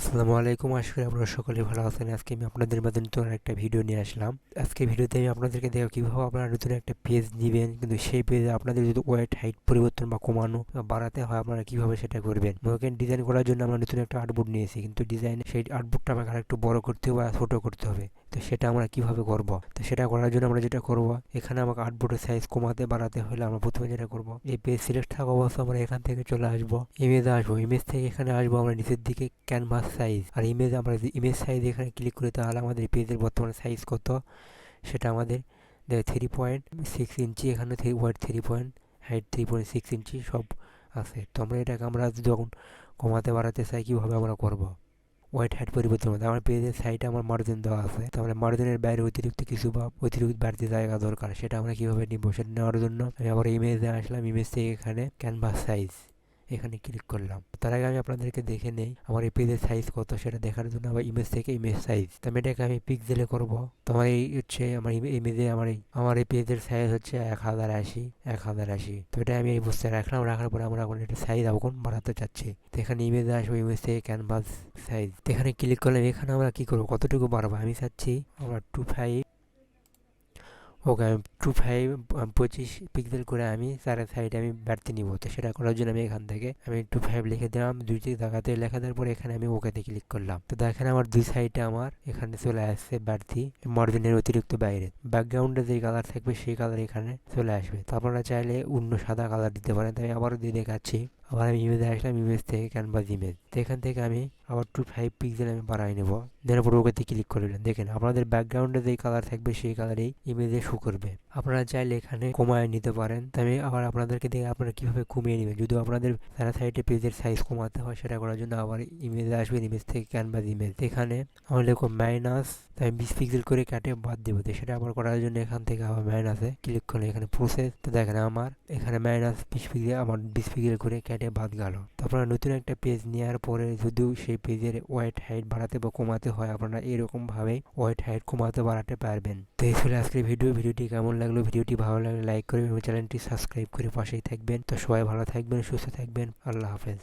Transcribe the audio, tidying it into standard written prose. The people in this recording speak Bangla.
আসসালামু আলাইকুম, আশা করি আপনারা সকলে ভালো আছেন। আজকে আমি আপনাদের মাঝে নতুন একটা ভিডিও নিয়ে আসলাম। আজকে ভিডিওতে আমি আপনাদেরকে দেখাবো কীভাবে আপনারা নতুন একটা পেজ নেবেন, কিন্তু সেই পেজে আপনাদের যদি ওয়েট হাইট পরিবর্তন বা কমানো বা বাড়াতে হয় আপনারা কীভাবে সেটা করবেন। মনে ডিজাইন করার জন্য আমরা নতুন একটা আর্টবোর্ড নিয়েছি, কিন্তু ডিজাইন সেই আর্টবোর্ডটা আমাকে আরেকটু বড় করতে হবে বা ছোটো করতে হবে। তো সেটা আমরা কিভাবে করব, তো সেটা করার জন্য আমরা যেটা করব, এখানে আমাকে আর্টবোর্ডের সাইজ কমাতে বাড়াতে হলে আমরা প্রথমে যেটা করব, এই পেজ সিলেক্ট থাকা অবস্থা আমরা এখান থেকে চলে আসবো, ইমেজে আসবো, ইমেজ থেকে এখানে আসবো আমরা নিচের দিকে ক্যানভাস সাইজ। আর ইমেজ আমরা যদি ইমেজ সাইজ এখানে ক্লিক করি তাহলে আমাদের পেজের বর্তমানে সাইজ কত সেটা আমাদের 3.6 ইঞ্চি, এখানে ওয়াইড 3 হাইট 3.6 ইঞ্চি সব আছে। তো আমরা এটাকে আমরা যখন কমাতে বাড়াতে চাই কীভাবে আমরা করব, হোয়াইট হাইট পরিবর্তন করতে আমার পেজের সাইডে আমার মার্জিন দেওয়া আছে। তো আমরা মার্জিনের বাইরে অতিরিক্ত কিছু বা অতিরিক্ত বাড়তি জায়গা দরকার, সেটা আমরা কীভাবে নিব সেটা নেওয়ার জন্য আমি আবার ইমেজে আসলাম, ইমেজ থেকে এখানে ক্যানভাস সাইজ এখানে ক্লিক করলাম। তার আগে আমি আপনাদেরকে দেখে নেই আমার এই পেজের সাইজ কত সেটা দেখার জন্য আবার ইমেজ থেকে ইমেজ সাইজ, তো আমি এটাকে আমি পিক্সেলে করব। তো আমার এই হচ্ছে আমার ইমেজে আমার এই পেজের সাইজ হচ্ছে 1080। তো এটা আমি এই বুঝতে রাখলাম, রাখার পরে আমরা এখন এটা সাইজ এখন বাড়াতে চাচ্ছি। তো এখানে ইমেজে আসবো, ইমেজ থেকে ক্যানভাস সাইজ এখানে ক্লিক করলাম। এখানে আমরা কি করবো, কতটুকু বাড়াবো আমি চাচ্ছি আমরা 25, ওকে আমি 25 পিক্সেল করে আমি চারের সাইডে আমি বাড়তি নিব। তো সেটা করার জন্য আমি এখান থেকে আমি 25 লিখে দিলাম, দুইটি জায়গাতে লেখা দেওয়ার পরে এখানে আমি ওকেতে ক্লিক করলাম। তো দেখেন আমার দুই সাইডে আমার এখানে চলে আসছে বাড়তি মার্জিনের অতিরিক্ত বাইরে। ব্যাকগ্রাউন্ডে যে কালার থাকবে সেই কালার এখানে চলে আসবে। তো আপনারা চাইলে অন্য সাদা কালার দিতে পারেন। তো আমি আবারও দিয়ে দেখাচ্ছি, আবার আমি ইমেজে আসলাম, ইমেজ থেকে ক্যানভাস ইমেজ। তো এখান থেকে আমি আবার 25 পিক্সেল আমি বাড়াই নেব, দেওয়ার পর ওকেতে ক্লিক করে দিলাম। দেখেন আপনাদের ব্যাকগ্রাউন্ডে যে কালার থাকবে সেই কালারেই ইমেজে শো করবে। আপনারা চাইলে এখানে কমায় নিতে পারেন। তো আমি আবার আপনাদেরকে দেখে আপনারা কীভাবে কমিয়ে নেবেন, যদি আপনাদের সারা সাইডে পেজের সাইজ কমাতে হয় সেটা করার জন্য আবার ইমেজে আসবেন, ইমেজ থেকে ক্যানভাস ইমেজ। এখানে আমার লেখো মাইনাস, তাই 20 পিক্সেল করে কেটে বাদ দেবো। তো সেটা আবার করার জন্য এখান থেকে আবার মাইনাসে ক্লিক করলে এখানে প্রসেস। তো দেখেন আমার এখানে মাইনাস 20 পিক্সেল আমার 20 পিক্সেল করে কেটে বাদ গেল। তো আপনারা নতুন একটা পেজ নেওয়ার পরে যদিও সেই পেজের ওয়াইট হাইট বাড়াতে বা কমাতে হয় আপনারা এরকমভাবে ওয়াইট হাইট কমাতে বাড়াতে পারবেন। তো এই ছিল আজকের ভিডিওটি কেমন লাগলো, ভিডিওটি ভালো লাগলে লাইক করবেন এবং চ্যানেলটি সাবস্ক্রাইব করে পাশেই থাকবেন। তো সবাই ভালো থাকবেন, সুস্থ থাকবেন, আল্লাহ হাফেজ।